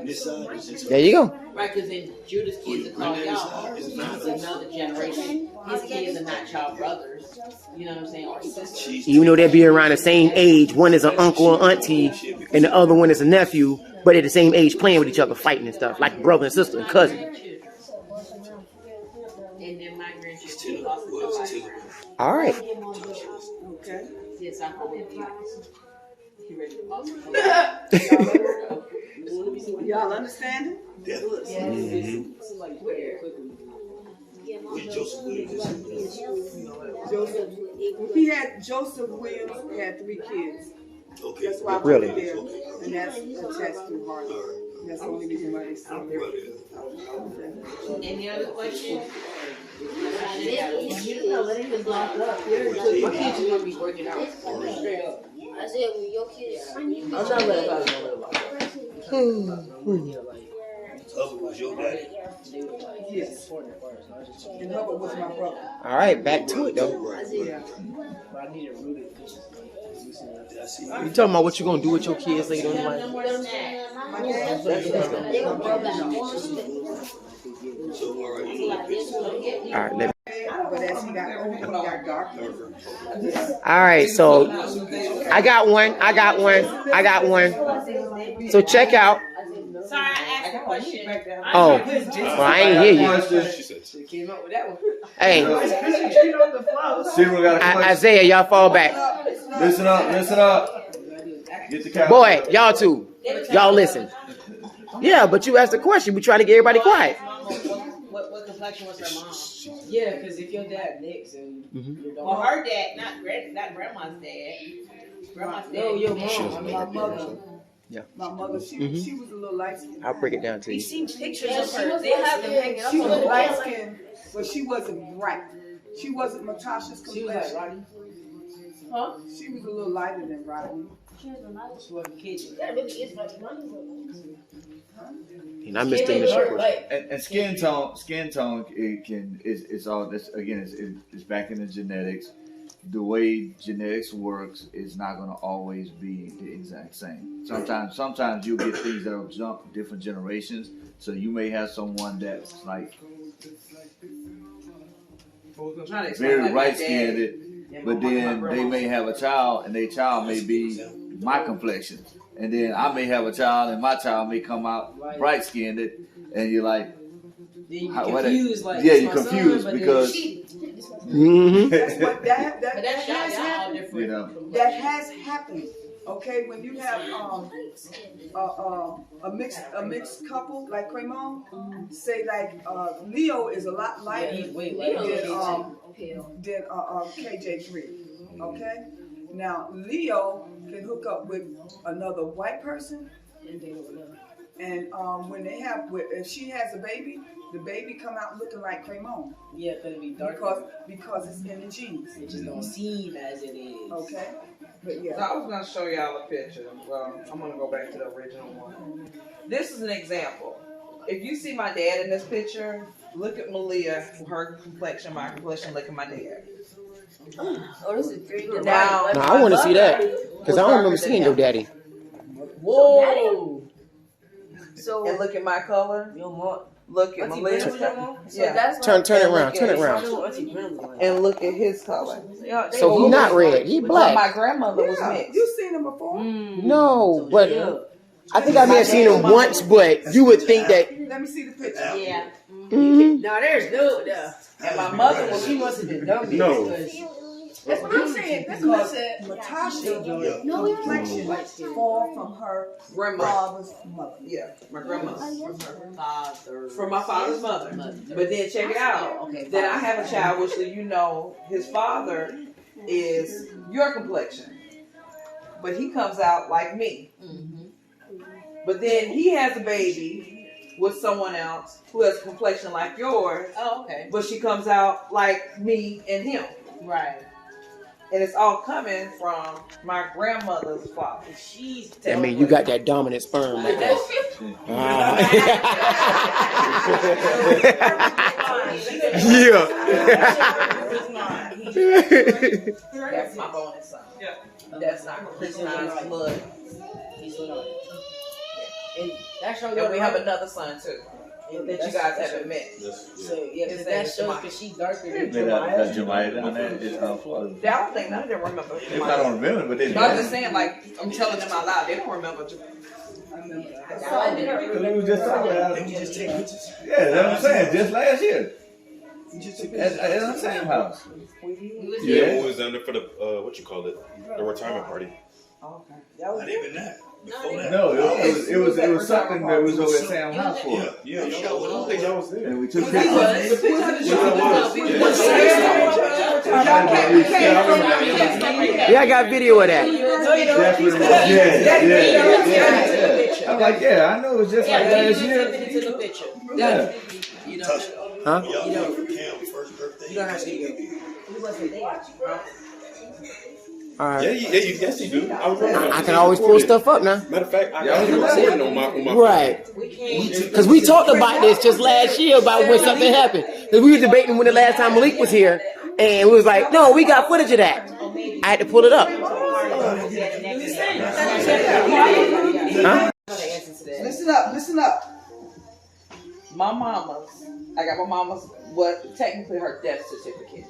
There you go. Right, because then Judah's kids are called y'all. It's another generation. His kids are not y'all brothers. You know what I'm saying? Or sisters. Even though they be around the same age, one is an uncle or auntie, and the other one is a nephew, but at the same age playing with each other, fighting and stuff, like brother and sister and cousin. And then my grandchildren lost a five. All right. Okay. Yes, I hope he ready to boss. Y'all understand it? Joseph. Joseph Williams had 3 kids. Okay. That's why I Really? put it there, and that's attached to Harley. That's the only reason why they still there. Any other questions? You know, let him block up. My kids are gonna be working out. Straight up. I said, when your kids. I'm not letting Hubbard was your daddy. Yes. And Hubbard was my brother. All right, back to it though. Yeah. You talking about what you gonna do with your kids later in life? My dad, they were brought back. So, all right. All right, let me. But as he got older, he got darker. All right, so I got one. So check out. Sorry, I asked a question. Oh, well, I ain't hear you. She came up with that one. Hey, Cyril got a question. Isaiah, y'all fall back. Listen up. Get the couch. Boy, y'all too. Y'all listen. Yeah, but you asked a question. We trying to get everybody quiet. What complexion was her mom? Yeah, because if your dad nicks and your Well, dog. her dad, not grandma's dad. Grandma's dad. No, your mom. My mother. Yeah. My mother, she was a little light skinned. I'll break it down to We you. seen pictures of her. They have them hanging up She on was the light wall. skinned, but she wasn't bright. She wasn't Natasha's She was like complexion. Roddy. Huh? She was a little lighter than Rodney. She wasn't KJ. And I missed the initial question. And skin tone, it's all this again. It's back in the genetics. The way genetics works is not going to always be the exact same. Sometimes you'll get things that will jump different generations. So you may have someone that's like very right skinned, but then they may have a child and their child may be my complexion. And then I may have a child and my child may come out bright skinned, and you're like, Then you confused, like, yeah, it's you're my confused son, but because That's what that But that's y'all has all happened. different. you know. That has happened. Okay, when you have a mixed couple like Cremon, say like Leo is a lot lighter than KJ3. Okay, now Leo can hook up with another white person, and when they have, if she has a baby, the baby come out looking like Cremon. Yeah, because it'd be dark. Because it's in the genes. It just don't seem as it is. Okay, but yeah. So I was gonna show y'all a picture. Well, I'm gonna go back to the original one. This is an example. If you see my dad in this picture, look at Malia, her complexion, my complexion, look at my dad. Oh, this is pretty good. Now, No, I want to see that because I don't remember seeing your daddy. Whoa. So and look at my color. your mom. Look at Auntie Malia's Brenda was your color. mom? So Yeah. that's Turn it And around. look Turn it at- around. Auntie Brenda was like. And look at his color. So he not red. He But black. my grandmother was Yeah, mixed. you seen him before? No, but I think I may have seen him once. But you would think that. Let me see the picture. Yeah. Mhm. No, there's no. And my mother was She must have been dumb. No. That's what I'm saying. That's what I said. Natasha, complexion fall from her grandma. father's mother. Yeah, my grandmother. Father. From my father's mother. But then check it out. Okay. Then I have a child, which you know his father is your complexion. But he comes out like me. But then he has a baby with someone else who has a complexion like yours, Oh, okay. but she comes out like me and him. Right. And it's all coming from my grandmother's father. She's. That means you got that dominant sperm like that. Yeah. That's my bonus son. That's not Christian's blood. And that shows And we have another son too that you guys haven't met. So yeah, His that name is shows Jemiah. because she's darker than That's Jemiah. Jemiah down there. It's Florida. I don't think none of them remember. If I don't remember, but they No, I'm just saying, like, I'm telling them out loud, they don't remember. We was just talking about it. Yeah, that's what I'm saying. Just last year. At the same house. Yeah, we was down there for the what you call it, the retirement party. Okay. Not even that. Before that. No, it was something that was over at Sam's house for. Yeah, y'all, I don't think y'all was there. And we took He pictures. was. Yeah, I got video of that. That's what it was. Yeah. I'm like, yeah, I know it was just like last year. Yeah. Huh? Y'all remember Cam's first birthday? You know how she go. All right. Yes, you do. I remember. I can always pull stuff up now. Matter of fact, I got it recorded on my Right. Because we talked about this just last year about when something happened. Because we were debating when the last time Malik was here. And we was like, no, we got footage of that. I had to pull it up. Huh? Listen up. My mama's, I got my mama's, what technically her death certificate.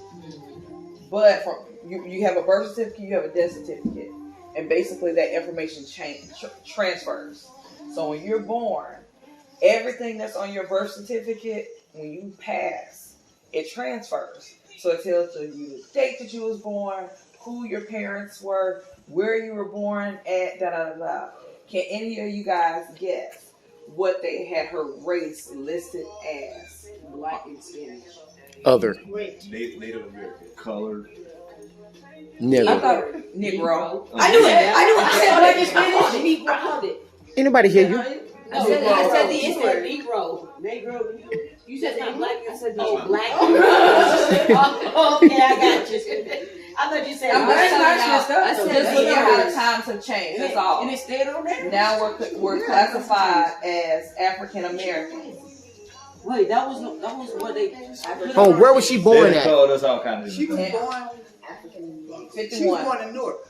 But from you have a birth certificate, you have a death certificate. And basically that information transfers. So when you're born, everything that's on your birth certificate, when you pass, it transfers. So it tells you the date that you was born, who your parents were, where you were born at, da-da-da-da. Can any of you guys guess what they had her race listed as? Black and Spanish. Other. Native American. Colored. I Never. thought Negro. I knew it. I said black and Spanish. Negro. Anybody hear you? I said the instant Negro. You said that black. I said black. Okay, I got you. I thought you said I'm black. just looking at how the times have changed. That's all. And it stayed on there. Now we're classified as African Americans. Wait, that was what they. Oh, where was she born They at? called us all kinds of She was things. born. She was 51. born in Newark.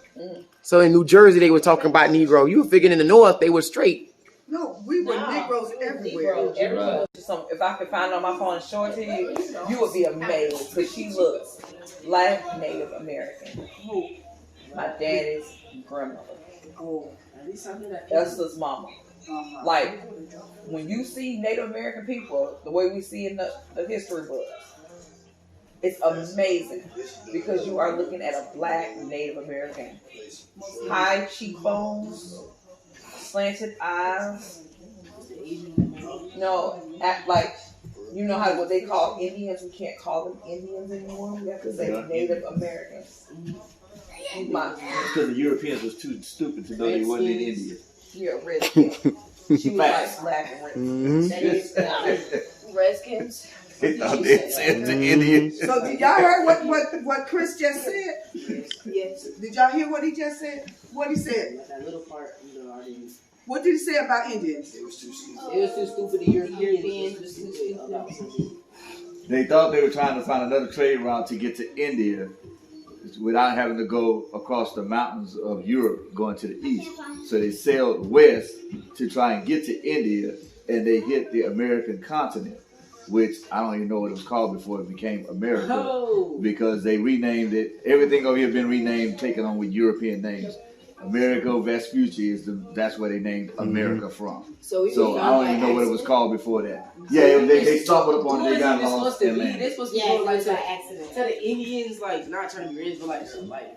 So in New Jersey, they were talking about Negro. You were figuring in the North, they were straight. No, we were Negroes everywhere. So if I could find it on my phone and show it to you, you would be amazed. Because she looks like Native American. My daddy's grandmother. Oh, Esther's mama. Like, when you see Native American people, the way we see in the history books, it's amazing because you are looking at a black Native American. High cheekbones, slanted eyes. No, act like, you know how what they call Indians, we can't call them Indians anymore. We have to say Native Americans. Because the Europeans was too stupid to know they wasn't in India. You're a redskin. She was like black and Redskins. They thought they said the Indians. So did y'all hear what Chris just said? Yes. Did y'all hear what he just said? What he said? That little part, I didn't. What did he say about Indians? It was too stupid. The Europeans was too stupid. They thought they were trying to find another trade route to get to India without having to go across the mountains of Europe going to the east. So they sailed west to try and get to India, and they hit the American continent, which I don't even know what it was called before it became America, because they renamed it. Everything over here been renamed, taken on with European names. Amerigo Vespucci that's where they named America from. So I don't even know what it was called before that. Yeah, they stumbled upon it. They got lost and landed. They're supposed to be like to the Indians, like not trying to be rich, but like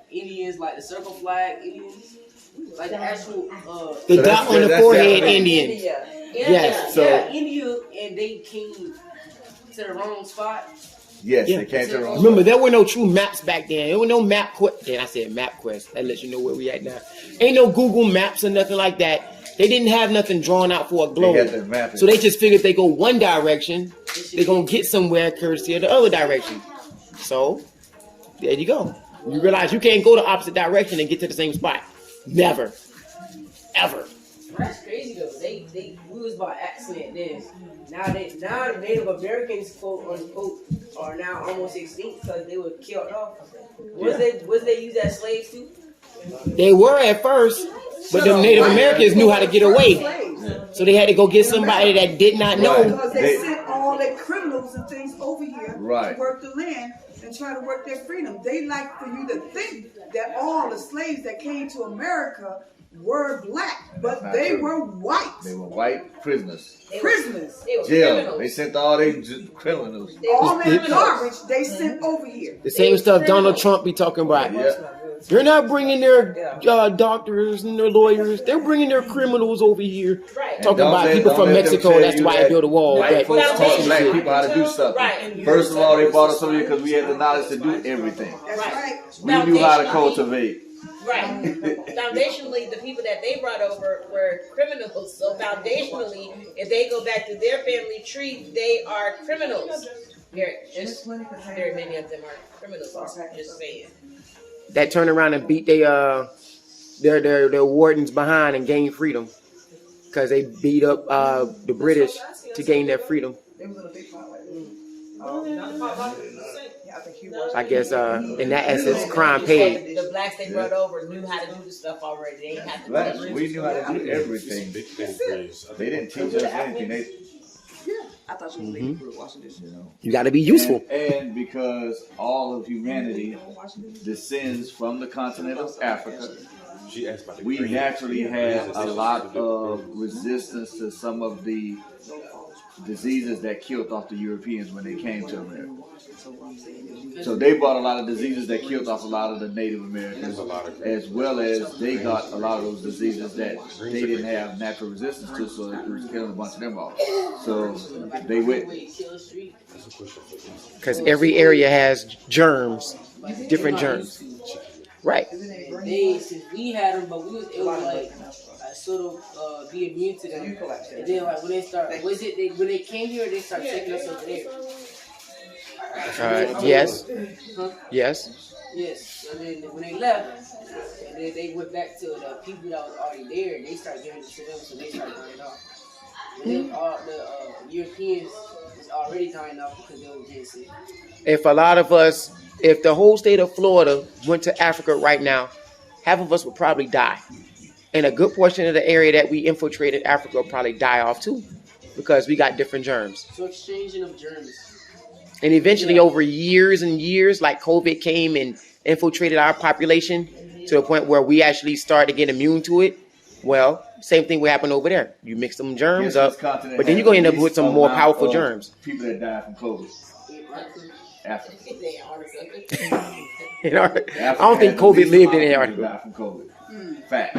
Indians, like the circle flag Indians, like the actual. The dot on the forehead Indian. Yes. So India, and they came to the wrong spot. Yes, Yeah. they came to the wrong. Remember, there were no true maps back then. There were no map quest. Then I said map quest. That lets you know where we at now. Ain't no Google Maps or nothing like that. They didn't have nothing drawn out for a globe. had to map it. So they just figured if they go one direction, they're going to get somewhere courtesy of the other direction. So, there you go. You realize you can't go the opposite direction and get to the same spot. Never. Ever. That's crazy though. we was by accident then. Now the Native Americans quote unquote are now almost extinct because they were killed off. Was they used as slaves too? They were at first, but the Native Americans knew how to get away. So they had to go get somebody that did not know. Because they sent all their criminals and things over here to work the land and try to work their freedom. They like for you to think that all the slaves that came to America were black, but they were white. They were white prisoners. Prisoners. Jail. They sent all their criminals. All that garbage they sent over here. The same stuff Donald Trump be talking about. They're not bringing their doctors and their lawyers. They're bringing their criminals over here. Talking about people from Mexico. That's why I built a wall. White folks taught black people how to do something. First of all, they brought us over here because we had the knowledge to do everything. We knew how to cultivate. Right. Foundationally, the people that they brought over were criminals. So foundationally, if they go back to their family tree, they are criminals. Very many of them are criminals. Just saying. That turn around and beat their wardens behind and gain freedom because they beat up the British to gain their freedom. I guess in that essence, crime paid. The blacks they brought over knew how to do the stuff already. They didn't have to. Blacks, we knew how to do everything. They didn't teach us anything. I thought you were watching this. You got to be useful. And because all of humanity descends from the continent of Africa, we naturally had a lot of resistance to some of the diseases that killed off the Europeans when they came to America. So they brought a lot of diseases that killed off a lot of the Native Americans, as well as they got a lot of those diseases that they didn't have natural resistance to, so it was killing a bunch of them off. So they went. Because every area has germs, different germs. Right. Since we had them, but it was like sort of be immune to them. And then like when they start, when they came here, they started taking us over there. Yes. Yes. Yes. And then when they left, and then they went back to the people that was already there, and they started giving it to them, so they started dying off. And then all the Europeans was already dying off because they were getting sick. If a lot of us, if the whole state of Florida went to Africa right now, half of us would probably die. And a good portion of the area that we infiltrated Africa will probably die off too, because we got different germs. So exchanging of germs. And eventually over years and years, like COVID came and infiltrated our population to the point where we actually started to get immune to it. Well, same thing will happen over there. You mix some germs up, but then you're going to end up with some more powerful germs. People that die from COVID. Africa. I don't think COVID lived in Antarctica. Die from COVID. Fact.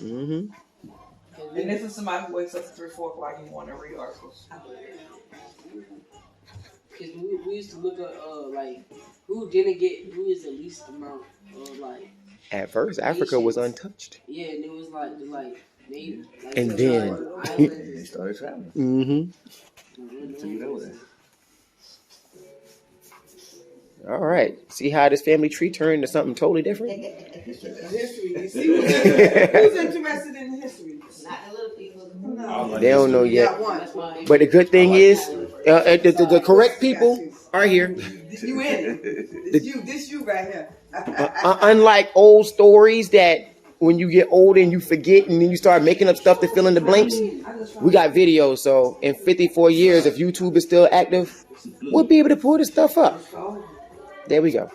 And this is somebody who wakes up at 3, 4 o'clock and you want to read articles. Because we used to look at like who is the least amount of like. At first, Africa was untouched. Yeah, and it was like maybe. Like and then they started traveling. All right. See how this family tree turned into something totally different? History. You see who's interested in history? Not the little people. No. They don't know yet. But the good thing is, the correct people are here. You in it. This you right here. Unlike old stories that when you get older and you forget and then you start making up stuff to fill in the blanks, we got videos. So in 54 years, if YouTube is still active, we'll be able to pull this stuff up. There we go.